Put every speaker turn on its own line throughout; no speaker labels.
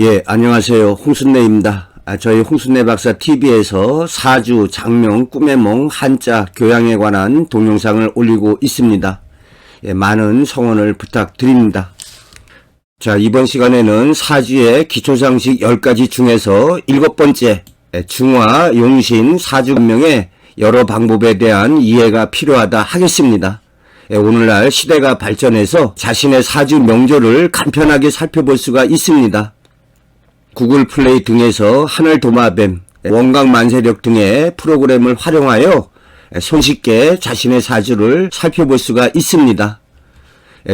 예, 안녕하세요. 홍순례입니다. 저희 홍순례 박사 TV에서 사주, 장명, 꿈의 몽, 한자, 교양에 관한 동영상을 올리고 있습니다. 예, 많은 성원을 부탁드립니다. 자, 이번 시간에는 사주의 기초상식 10가지 중에서 7번째, 중화, 용신, 사주감명의 여러 방법에 대한 이해가 필요하다 하겠습니다. 오늘날 시대가 발전해서 자신의 사주 명조를 간편하게 살펴볼 수가 있습니다. 구글 플레이 등에서 하늘도마뱀, 원광만세력 등의 프로그램을 활용하여 손쉽게 자신의 사주를 살펴볼 수가 있습니다.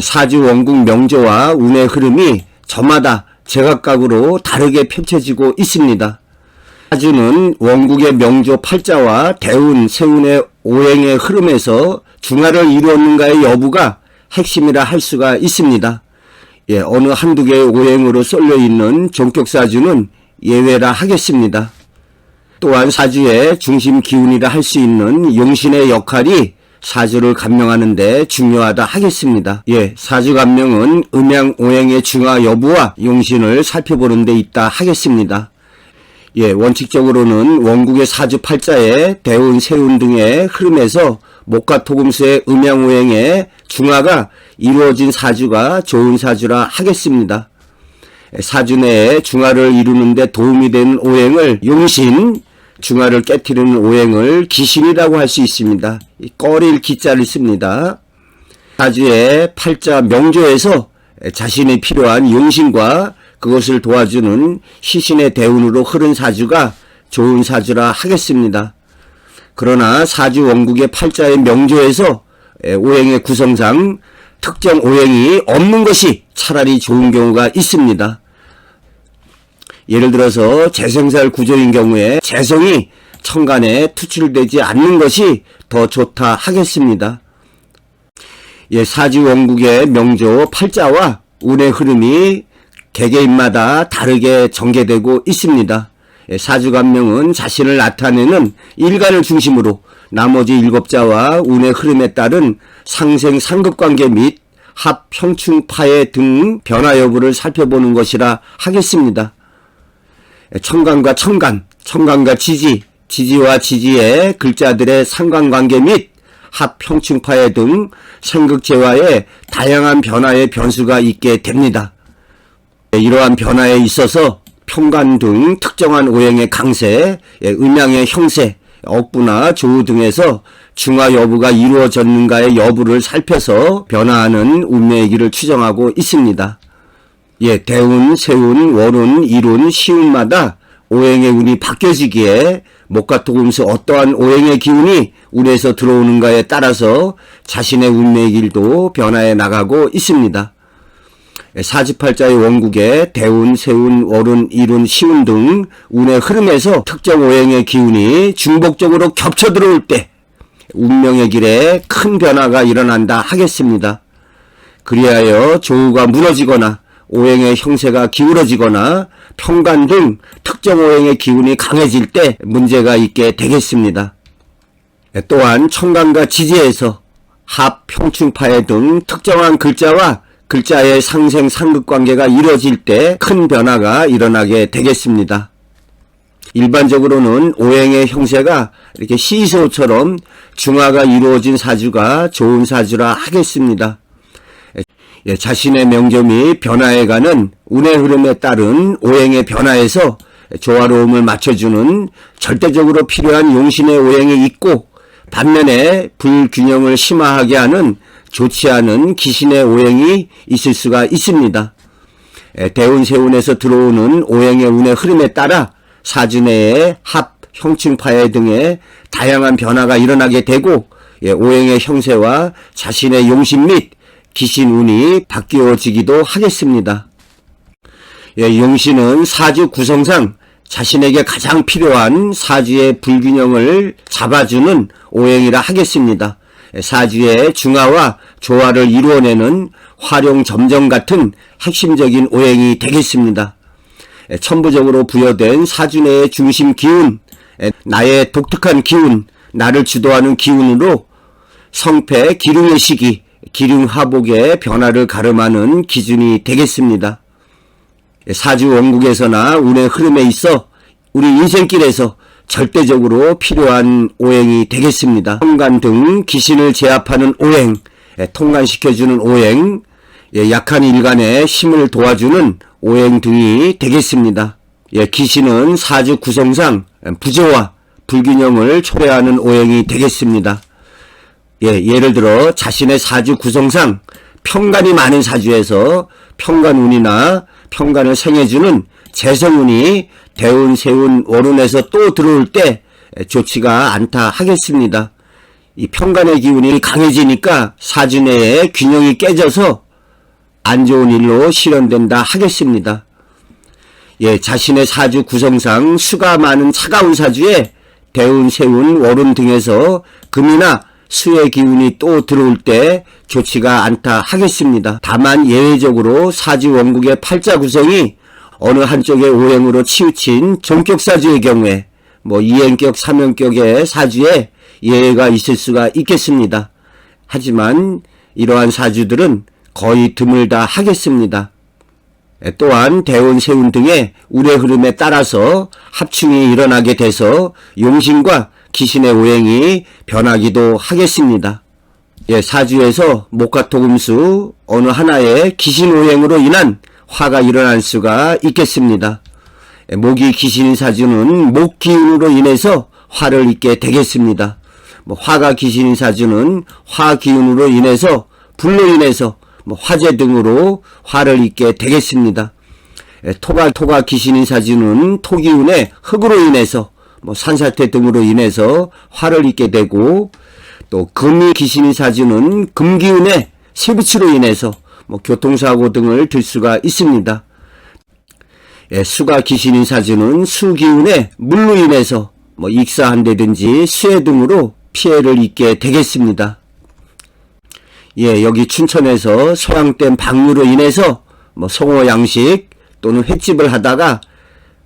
사주 원국 명조와 운의 흐름이 저마다 제각각으로 다르게 펼쳐지고 있습니다. 사주는 원국의 명조 팔자와 대운, 세운의 오행의 흐름에서 중화를 이루었는가의 여부가 핵심이라 할 수가 있습니다. 어느 한두 개의 오행으로 쏠려있는 종격사주는 예외라 하겠습니다. 또한 사주의 중심 기운이라 할 수 있는 용신의 역할이 사주를 감명하는 데 중요하다 하겠습니다. 사주 감명은 음양 오행의 중화 여부와 용신을 살펴보는 데 있다 하겠습니다. 원칙적으로는 원국의 사주 팔자에 대운, 세운 등의 흐름에서 목과 토금수의 음양오행의 중화가 이루어진 사주가 좋은 사주라 하겠습니다. 사주 내에 중화를 이루는 데 도움이 되는 오행을 용신, 중화를 깨트리는 오행을 기신이라고 할 수 있습니다. 꺼릴 기자를 씁니다. 사주의 팔자 명조에서 자신이 필요한 용신과 그것을 도와주는 시신의 대운으로 흐른 사주가 좋은 사주라 하겠습니다. 그러나 사주 원국의 팔자의 명조에서 오행의 구성상 특정 오행이 없는 것이 차라리 좋은 경우가 있습니다. 예를 들어서 재생살 구조인 경우에 재성이 천간에 투출되지 않는 것이 더 좋다 하겠습니다. 사주 원국의 명조 팔자와 운의 흐름이 개개인마다 다르게 전개되고 있습니다. 사주감명은 자신을 나타내는 일간을 중심으로 나머지 7자와 운의 흐름에 따른 상생 상급관계 및 합, 형충, 파해 등 변화 여부를 살펴보는 것이라 하겠습니다. 천간과 천간, 천간과 지지, 지지와 지지의 글자들의 상관관계 및 합, 형충, 파해 등 생극재화의 다양한 변화의 변수가 있게 됩니다. 이러한 변화에 있어서 평간 등 특정한 오행의 강세, 음양의 형세, 억부나 조우 등에서 중화 여부가 이루어졌는가의 여부를 살펴서 변화하는 운명의 길을 추정하고 있습니다. 대운, 세운, 월운, 일운, 시운마다 오행의 운이 바뀌어지기에 목과 토금수 어떠한 오행의 기운이 운에서 들어오는가에 따라서 자신의 운명의 길도 변화해 나가고 있습니다. 사주팔자의 원국에 대운, 세운, 월운, 일운, 시운 등 운의 흐름에서 특정 오행의 기운이 중복적으로 겹쳐 들어올 때 운명의 길에 큰 변화가 일어난다 하겠습니다. 그리하여 조우가 무너지거나 오행의 형세가 기울어지거나 평간 등 특정 오행의 기운이 강해질 때 문제가 있게 되겠습니다. 또한 천간과 지지에서 합, 형충파해 등 특정한 글자와 글자의 상생 상극관계가 이루어질 때 큰 변화가 일어나게 되겠습니다. 일반적으로는 오행의 형세가 이렇게 시소처럼 중화가 이루어진 사주가 좋은 사주라 하겠습니다. 자신의 명조 및 변화해가는 운의 흐름에 따른 오행의 변화에서 조화로움을 맞춰주는 절대적으로 필요한 용신의 오행이 있고, 반면에 불균형을 심화하게 하는 좋지 않은 기신의 오행이 있을 수가 있습니다. 대운, 세운에서 들어오는 오행의 운의 흐름에 따라 사주 내에 합, 형충, 파해 등의 다양한 변화가 일어나게 되고, 오행의 형세와 자신의 용신 및 기신 운이 바뀌어지기도 하겠습니다. 용신은 사주 구성상 자신에게 가장 필요한 사주의 불균형을 잡아주는 오행이라 하겠습니다. 사주의 중화와 조화를 이루어내는 활용 점정 같은 핵심적인 오행이 되겠습니다. 천부적으로 부여된 사주 내의 중심 기운, 나의 독특한 기운, 나를 주도하는 기운으로 성패, 기륭의 시기, 기륭하복의 변화를 가름하는 기준이 되겠습니다. 사주 원국에서나 운의 흐름에 있어 우리 인생길에서 절대적으로 필요한 오행이 되겠습니다. 통관 등 귀신을 제압하는 오행, 통관시켜주는 오행, 약한 일간의 힘을 도와주는 오행 등이 되겠습니다. 귀신은 사주 구성상 부조와 불균형을 초래하는 오행이 되겠습니다. 예를 들어 자신의 사주 구성상 편관이 많은 사주에서 편관운이나 편관을 생해주는 재성운이 대운, 세운, 월운에서 또 들어올 때 좋지가 않다 하겠습니다. 이 편관의 기운이 강해지니까 사주 내에 균형이 깨져서 안 좋은 일로 실현된다 하겠습니다. 자신의 사주 구성상 수가 많은 차가운 사주에 대운, 세운, 월운 등에서 금이나 수의 기운이 또 들어올 때 좋지가 않다 하겠습니다. 다만 예외적으로 사주 원국의 팔자 구성이 어느 한쪽의 오행으로 치우친 종격사주의 경우에 이행격, 삼형격의 사주에 예외가 있을 수가 있겠습니다. 하지만 이러한 사주들은 거의 드물다 하겠습니다. 또한 대운, 세운 등의 운의 흐름에 따라서 합충이 일어나게 돼서 용신과 귀신의 오행이 변하기도 하겠습니다. 사주에서 목화토금수 어느 하나의 귀신 오행으로 인한 화가 일어날 수가 있겠습니다. 목이 귀신인 사주는 목 기운으로 인해서 화를 입게 되겠습니다. 화가 귀신인 사주는 화 기운으로 인해서 불로 인해서 화재 등으로 화를 입게 되겠습니다. 토가 귀신인 사주는 토기운의 흙으로 인해서 산사태 등으로 인해서 화를 입게 되고, 또 금이 귀신인 사주는 금기운의 세부치로 인해서 교통사고 등을 들 수가 있습니다. 수가 귀신인 사주는 수기운의 물로 인해서 익사한다든지 수해 등으로 피해를 입게 되겠습니다. 여기 춘천에서 소양댐 방류로 인해서 송어 양식 또는 횟집을 하다가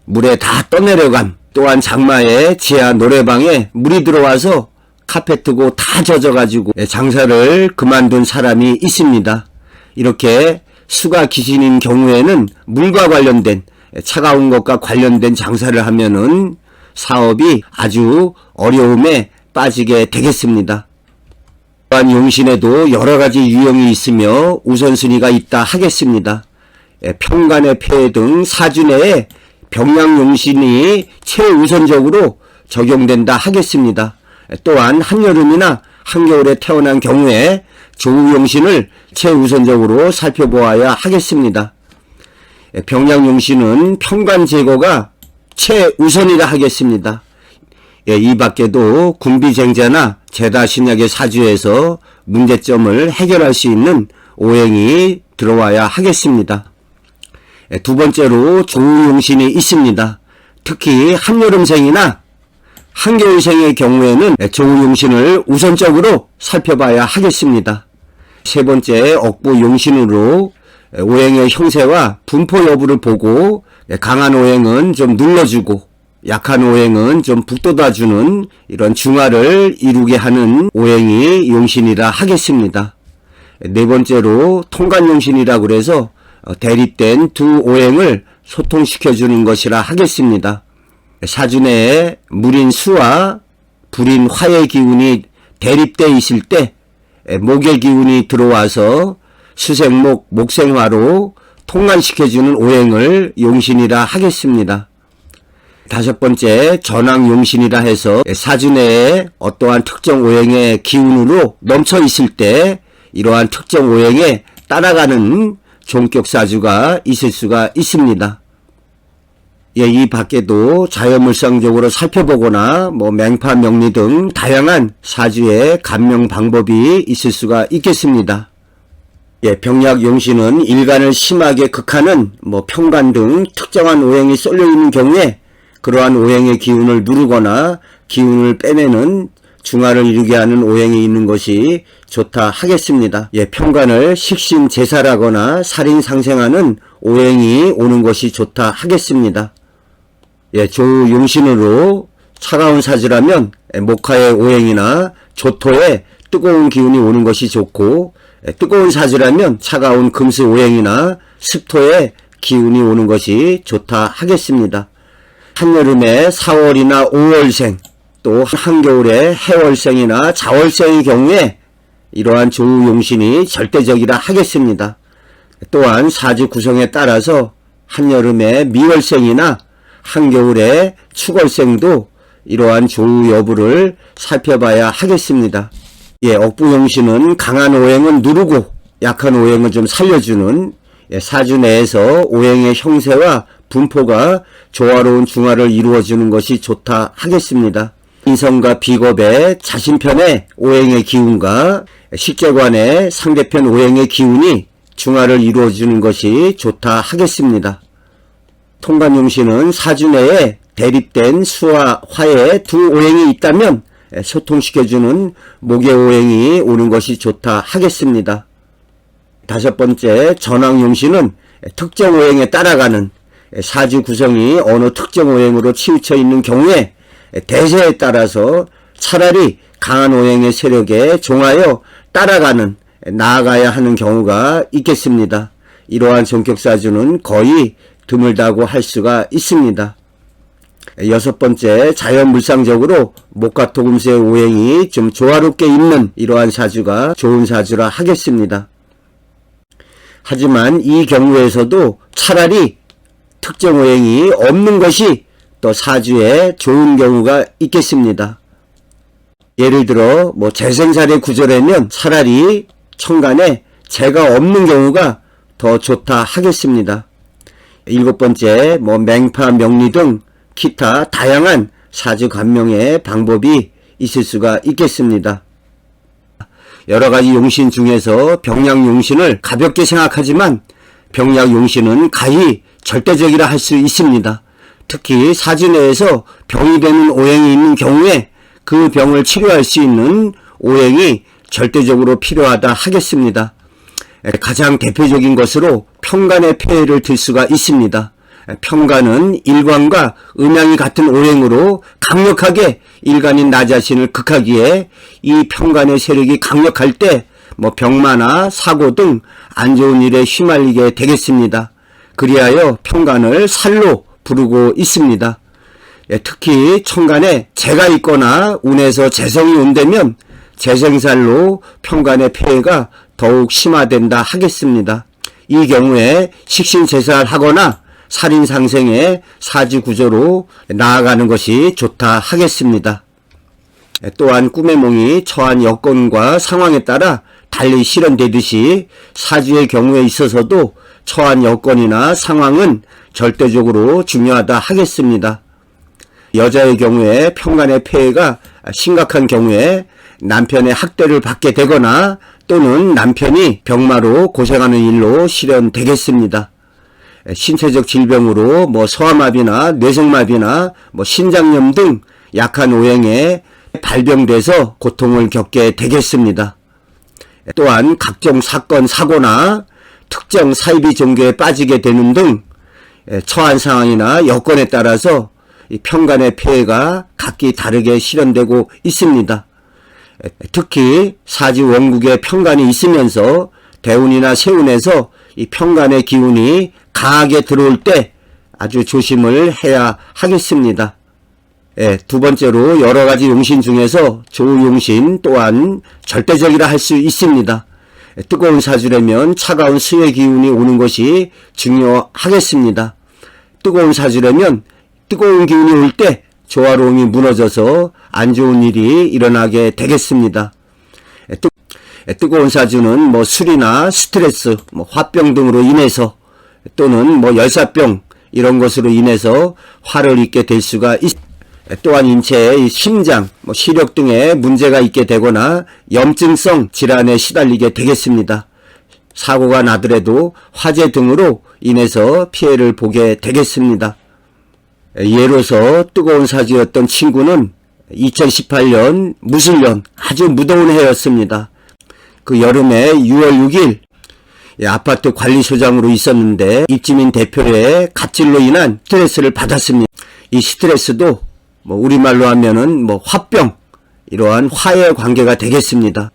물에 다 떠내려간, 또한 장마에 지하 노래방에 물이 들어와서 카페트고 다 젖어가지고 장사를 그만둔 사람이 있습니다. 이렇게 수가 귀신인 경우에는 물과 관련된, 차가운 것과 관련된 장사를 하면은 사업이 아주 어려움에 빠지게 되겠습니다. 또한 용신에도 여러가지 유형이 있으며 우선순위가 있다 하겠습니다. 평간의 폐해 등 사주 내에 병양용신이 최우선적으로 적용된다 하겠습니다. 또한 한여름이나 한겨울에 태어난 경우에 조우용신을 최우선적으로 살펴보아야 하겠습니다. 병양용신은 평간 제거가 최우선이라 하겠습니다. 이 밖에도 군비쟁자나 제다신약의 사주에서 문제점을 해결할 수 있는 오행이 들어와야 하겠습니다. 두 번째로 조우용신이 있습니다. 특히 한여름생이나 한겨울생의 경우에는 조우용신을 우선적으로 살펴봐야 하겠습니다. 세 번째 억부용신으로 오행의 형세와 분포 여부를 보고 강한 오행은 좀 눌러주고 약한 오행은 좀 북돋아주는 이런 중화를 이루게 하는 오행이 용신이라 하겠습니다. 네 번째로 통관용신이라 그래서 대립된 두 오행을 소통시켜주는 것이라 하겠습니다. 사주 내에 물인 수와 불인 화의 기운이 대립되어 있을 때 목의 기운이 들어와서 수생목, 목생화로 통관시켜주는 오행을 용신이라 하겠습니다. 다섯 번째 전황용신이라 해서 사주 내에 어떠한 특정 오행의 기운으로 넘쳐 있을 때 이러한 특정 오행에 따라가는 종격사주가 있을 수가 있습니다. 이 밖에도 자연물상적으로 살펴보거나 맹파, 명리 등 다양한 사주의 감명 방법이 있을 수가 있겠습니다. 병약용신은 일간을 심하게 극하는 평간 등 특정한 오행이 쏠려있는 경우에 그러한 오행의 기운을 누르거나 기운을 빼내는 중화를 이루게 하는 오행이 있는 것이 좋다 하겠습니다. 평간을 식신제사라거나 살인상생하는 오행이 오는 것이 좋다 하겠습니다. 조용신으로 차가운 사주라면 목화의 오행이나 조토에 뜨거운 기운이 오는 것이 좋고, 뜨거운 사주라면 차가운 금수 오행이나 습토에 기운이 오는 것이 좋다 하겠습니다. 한여름에 4월이나 5월생, 또 한겨울에 해월생이나 자월생의 경우에 이러한 조우용신이 절대적이라 하겠습니다. 또한 사주 구성에 따라서 한여름에 미월생이나 한겨울에 축월생도 이러한 조우 여부를 살펴봐야 하겠습니다. 억부용신은 강한 오행은 누르고 약한 오행은 좀 살려주는 사주 내에서 오행의 형세와 분포가 조화로운 중화를 이루어주는 것이 좋다 하겠습니다. 인성과 비겁의 자신 편의 오행의 기운과 식재관의 상대편 오행의 기운이 중화를 이루어주는 것이 좋다 하겠습니다. 통관용신은 사주 내에 대립된 수와 화의 두 오행이 있다면 소통시켜주는 목의 오행이 오는 것이 좋다 하겠습니다. 다섯 번째, 전황용신은 특정 오행에 따라가는 사주 구성이 어느 특정 오행으로 치우쳐 있는 경우에 대세에 따라서 차라리 강한 오행의 세력에 종하여 따라가는, 나아가야 하는 경우가 있겠습니다. 이러한 성격사주는 거의 드물다고 할 수가 있습니다. 여섯 번째, 자연물상적으로 목과 토금수의 오행이 좀 조화롭게 있는 이러한 사주가 좋은 사주라 하겠습니다. 하지만 이 경우에서도 차라리 특정 오행이 없는 것이 또 사주에 좋은 경우가 있겠습니다. 예를 들어 재생살의 구조라면 차라리 천간에 재가 없는 경우가 더 좋다 하겠습니다. 일곱 번째, 맹파, 명리 등 기타 다양한 사주 감명의 방법이 있을 수가 있겠습니다. 여러가지 용신 중에서 병약용신을 가볍게 생각하지만 병약용신은 가히 절대적이라 할 수 있습니다. 특히 사주 내에서 병이 되는 오행이 있는 경우에 그 병을 치료할 수 있는 오행이 절대적으로 필요하다 하겠습니다. 가장 대표적인 것으로 평간의 폐해를 들 수가 있습니다. 평간은 일간과 음양이 같은 오행으로 강력하게 일간인 나 자신을 극하기에 이 평간의 세력이 강력할 때 병마나 사고 등 안 좋은 일에 휘말리게 되겠습니다. 그리하여 평간을 살로 부르고 있습니다. 특히 천간에 재가 있거나 운에서 재성이 온다면 재생살로 평간의 폐해가 더욱 심화된다 하겠습니다. 이 경우에 식신재살하거나 살인상생의 사주구조로 나아가는 것이 좋다 하겠습니다. 또한 꿈의 몽이 처한 여건과 상황에 따라 달리 실현되듯이 사주의 경우에 있어서도 처한 여건이나 상황은 절대적으로 중요하다 하겠습니다. 여자의 경우에 평간의 폐해가 심각한 경우에 남편의 학대를 받게 되거나 또는 남편이 병마로 고생하는 일로 실현되겠습니다. 신체적 질병으로 소아마비나 뇌성마비나 신장염 등 약한 오행에 발병돼서 고통을 겪게 되겠습니다. 또한 각종 사건, 사고나 특정 사이비 종교에 빠지게 되는 등 처한 상황이나 여건에 따라서 이 평간의 폐해가 각기 다르게 실현되고 있습니다. 특히 사지 원국에 평간이 있으면서 대운이나 세운에서 이 평간의 기운이 강하게 들어올 때 아주 조심을 해야 하겠습니다. 두 번째로 여러가지 용신 중에서 조용신 또한 절대적이라 할 수 있습니다. 뜨거운 사주라면 차가운 수의 기운이 오는 것이 중요하겠습니다. 뜨거운 사주라면 뜨거운 기운이 올 때 조화로움이 무너져서 안 좋은 일이 일어나게 되겠습니다. 뜨거운 사주는 술이나 스트레스, 화병 등으로 인해서 또는 열사병 이런 것으로 인해서 화를 입게 될 수가 있습니다. 또한 인체의 심장, 시력 등에 문제가 있게 되거나 염증성 질환에 시달리게 되겠습니다. 사고가 나더라도 화재 등으로 인해서 피해를 보게 되겠습니다. 예로서 뜨거운 사주였던 친구는 2018년 무술년 아주 무더운 해였습니다. 그 여름에 6월 6일 아파트 관리소장으로 있었는데 입주민 대표의 갑질로 인한 스트레스를 받았습니다. 이 스트레스도 우리말로 하면은 화병, 이러한 화의 관계가 되겠습니다.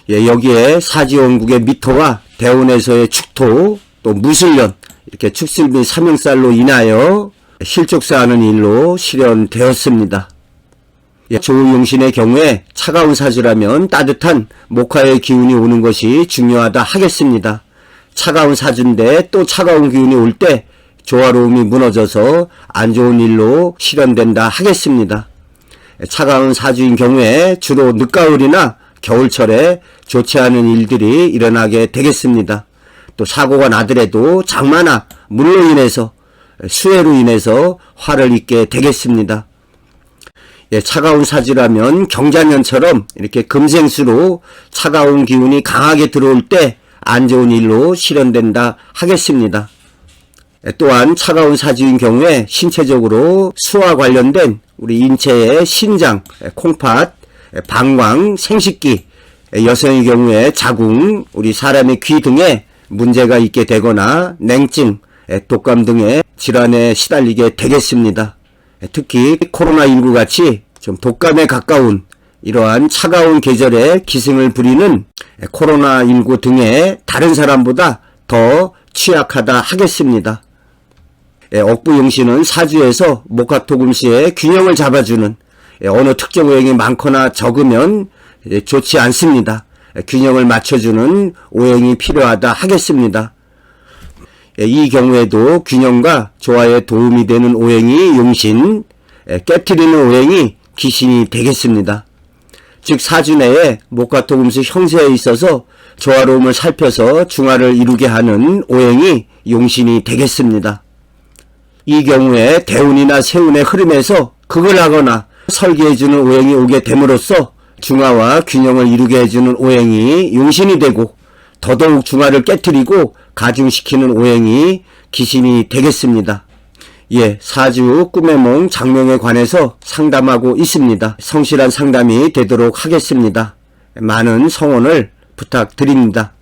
여기에 사지원국의 미토와 대운에서의 축토, 또 무술년, 이렇게 축sil 및 사명살로 인하여 실족사하는 일로 실현되었습니다. 조용신의 경우에 차가운 사주라면 따뜻한 목화의 기운이 오는 것이 중요하다 하겠습니다. 차가운 사주인데 또 차가운 기운이 올 때 조화로움이 무너져서 안 좋은 일로 실현된다 하겠습니다. 차가운 사주인 경우에 주로 늦가을이나 겨울철에 좋지 않은 일들이 일어나게 되겠습니다. 또 사고가 나더라도 장마나 물로 인해서 수해로 인해서 화를 입게 되겠습니다. 차가운 사주라면 경자년처럼 이렇게 금생수로 차가운 기운이 강하게 들어올 때 안 좋은 일로 실현된다 하겠습니다. 또한 차가운 사주인 경우에 신체적으로 수와 관련된 우리 인체의 신장, 콩팥, 방광, 생식기, 여성의 경우에 자궁, 우리 사람의 귀 등에 문제가 있게 되거나 냉증, 독감 등의 질환에 시달리게 되겠습니다. 특히 코로나19 같이 좀 독감에 가까운 이러한 차가운 계절에 기승을 부리는 코로나19 등의 다른 사람보다 더 취약하다 하겠습니다. 억부용신은 사주에서 목화토금수의 균형을 잡아주는 어느 특정 오행이 많거나 적으면 좋지 않습니다. 균형을 맞춰주는 오행이 필요하다 하겠습니다. 이 경우에도 균형과 조화에 도움이 되는 오행이 용신, 깨트리는 오행이 기신이 되겠습니다. 즉 사주 내에 목화토금수 형세에 있어서 조화로움을 살펴서 중화를 이루게 하는 오행이 용신이 되겠습니다. 이 경우에 대운이나 세운의 흐름에서 극을 하거나 설계해주는 오행이 오게 됨으로써 중화와 균형을 이루게 해주는 오행이 용신이 되고 더더욱 중화를 깨트리고 가중시키는 오행이 기신이 되겠습니다. 사주 꿈의 몽 장명에 관해서 상담하고 있습니다. 성실한 상담이 되도록 하겠습니다. 많은 성원을 부탁드립니다.